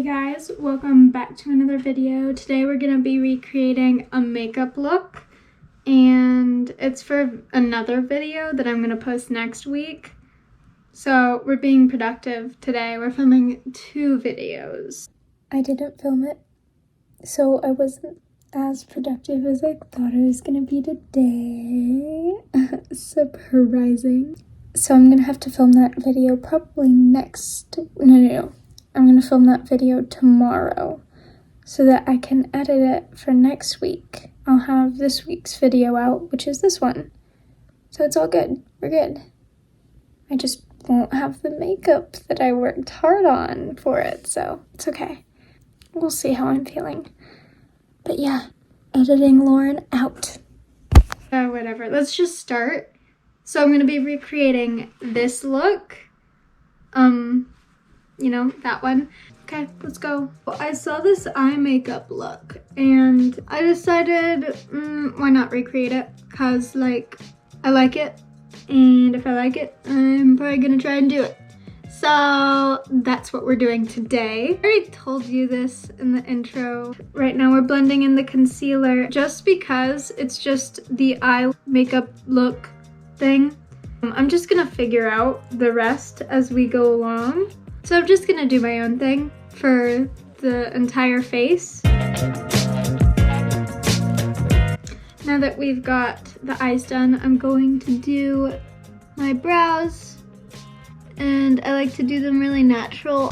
guys, welcome back to another video. Today we're gonna be recreating a makeup look, and it's for another video that I'm gonna post next week. So we're being productive today. We're filming 2 videos. I didn't film it, so I wasn't as productive as I thought I was gonna be today. Surprising. So I'm gonna have to film that video probably no. I'm gonna film that video tomorrow so that I can edit it for next week. I'll have this week's video out, which is this one. So it's all good. We're good. I just won't have the makeup that I worked hard on for it, so it's okay. We'll see how I'm feeling. But yeah, editing Lauren out. Whatever, let's just start. So I'm gonna be recreating this look. You know, that one. Okay, let's go. I saw this eye makeup look and I decided, why not recreate it? Cause like, I like it. And if I like it, I'm probably gonna try and do it. So that's what we're doing today. I already told you this in the intro. Right now we're blending in the concealer just because it's just the eye makeup look thing. I'm just gonna figure out the rest as we go along. So I'm just gonna do my own thing for the entire face. Now that we've got the eyes done, I'm going to do my brows, and I like to do them really natural.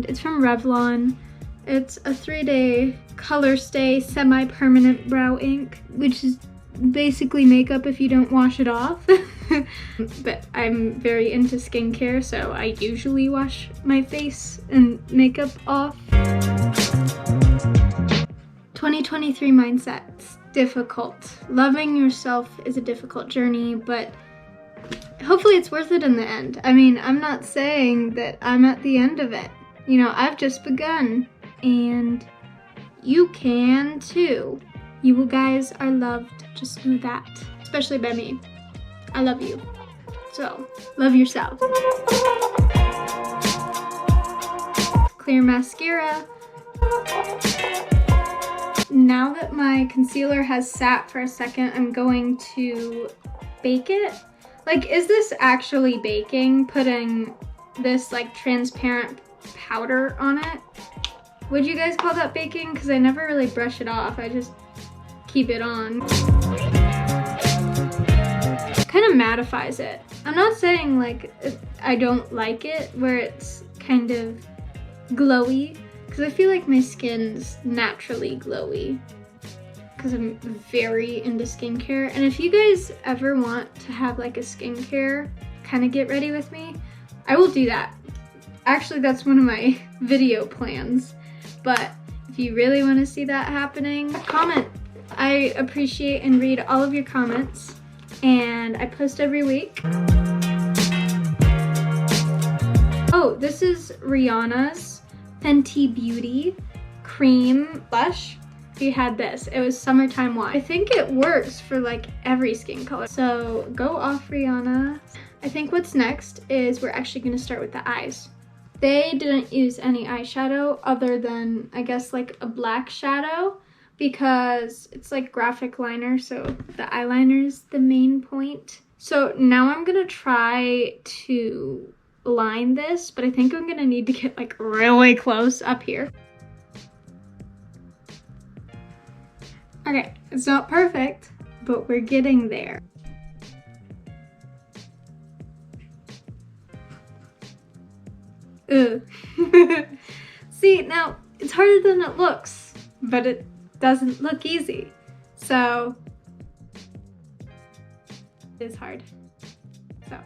It's from Revlon. It's a 3-day color stay semi-permanent brow ink, which is basically makeup if you don't wash it off. But I'm very into skincare, so I usually wash my face and makeup off. 2023 mindset. It's difficult. Loving yourself is a difficult journey, but hopefully it's worth it in the end. I mean, I'm not saying that I'm at the end of it. You know, I've just begun, and you can too. You guys are loved, just know that. Especially by me. I love you. So, love yourself. Clear mascara. Now that my concealer has sat for a second, I'm going to bake it. Like, is this actually baking? Putting this like transparent powder on it? Would you guys call that baking? Because I never really brush it off. I just keep it on. Kind of mattifies it. I'm not saying like I don't like it where it's kind of glowy, because I feel like my skin's naturally glowy because I'm very into skincare. And if you guys ever want to have like a skincare kind of get ready with me, I will do that. Actually, that's one of my video plans. But if you really want to see that happening, comment. I appreciate and read all of your comments, and I post every week. Oh, this is Rihanna's Fenty Beauty Cream Blush. We had this. It was summertime wash. I think it works for like every skin color. So go off, Rihanna. I think what's next is we're actually going to start with the eyes. They didn't use any eyeshadow other than, I guess, like a black shadow, because it's like graphic liner, so the eyeliner is the main point. So now I'm gonna try to line this, but I think I'm gonna need to get like really close up here. Okay, it's not perfect, but we're getting there. Ugh. See, now it's harder than it looks, but it doesn't look easy. So it's hard. So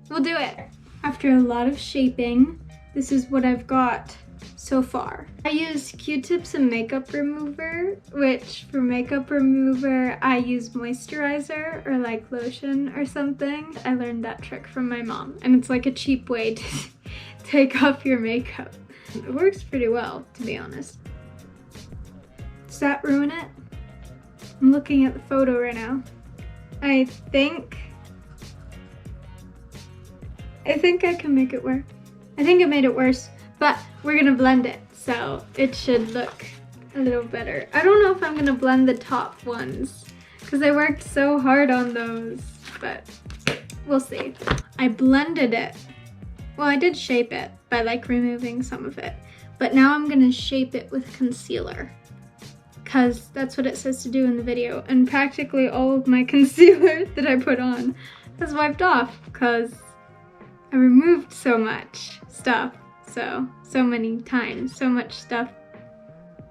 we'll do it. After a lot of shaping, this is what I've got so far. I use Q-tips and makeup remover, which for makeup remover, I use moisturizer or like lotion or something. I learned that trick from my mom, and it's like a cheap way to take off your makeup. It works pretty well, to be honest. Does that ruin it? I'm looking at the photo right now. I think I think I can make it work. I think it made it worse, but we're gonna blend it, so it should look a little better. I don't know if I'm gonna blend the top ones because I worked so hard on those, but we'll see. I blended it. Well, I did shape it by like removing some of it, but now I'm gonna shape it with concealer because that's what it says to do in the video, and practically all of my concealer that I put on has wiped off because I removed so much stuff, so many times, so much stuff,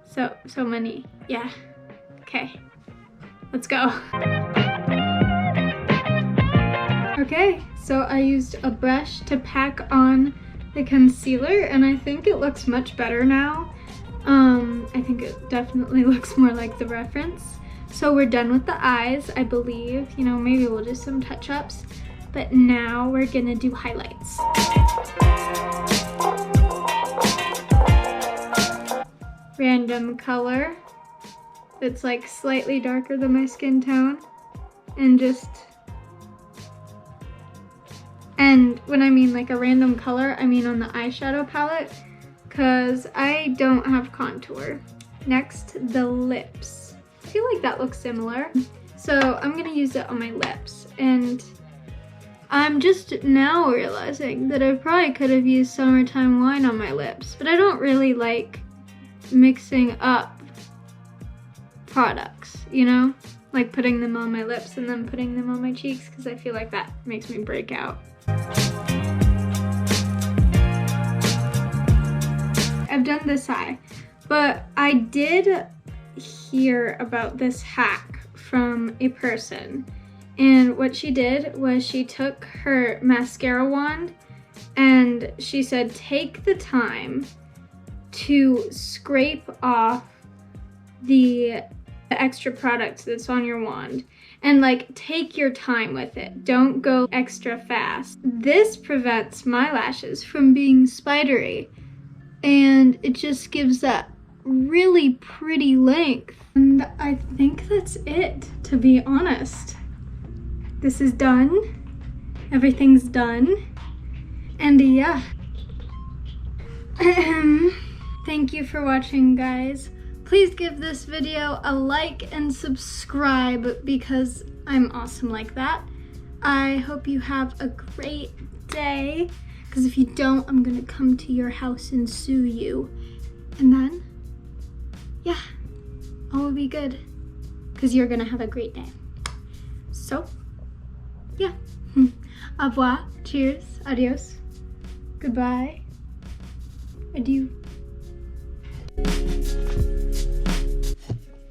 so many, yeah. Okay, let's go. Okay, so I used a brush to pack on the concealer, and I think it looks much better now. I think it definitely looks more like the reference. So we're done with the eyes, I believe. You know, maybe we'll do some touch-ups, but now we're gonna do highlights. Random color that's like slightly darker than my skin tone, and when I mean like a random color, I mean on the eyeshadow palette, because I don't have contour. Next, the lips. I feel like that looks similar. So I'm gonna use it on my lips, and I'm just now realizing that I probably could have used Summertime Wine on my lips, but I don't really like mixing up products, you know? Like putting them on my lips and then putting them on my cheeks, because I feel like that makes me break out. I've done this eye, but I did hear about this hack from a person, and what she did was she took her mascara wand and she said take the time to scrape off the extra product that's on your wand, and like take your time with it. Don't go extra fast. This prevents my lashes from being spidery, and it just gives that really pretty length. And I think that's it, to be honest. This is done. Everything's done. And yeah. Thank you for watching, guys. Please give this video a like and subscribe because I'm awesome like that. I hope you have a great day, because if you don't, I'm gonna come to your house and sue you. And then, yeah, all will be good, because you're gonna have a great day. So, yeah. Au revoir, cheers, adios, goodbye, adieu.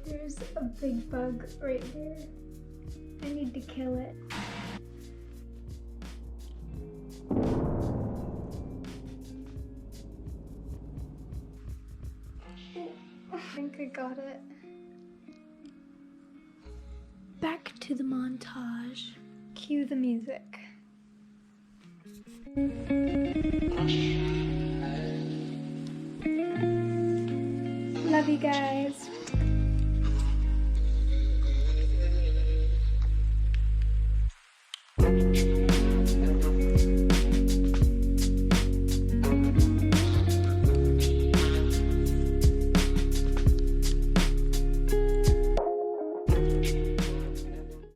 There's a big bug right there. I need to kill it. I think I got it. Back to the montage. Cue the music. Love you guys.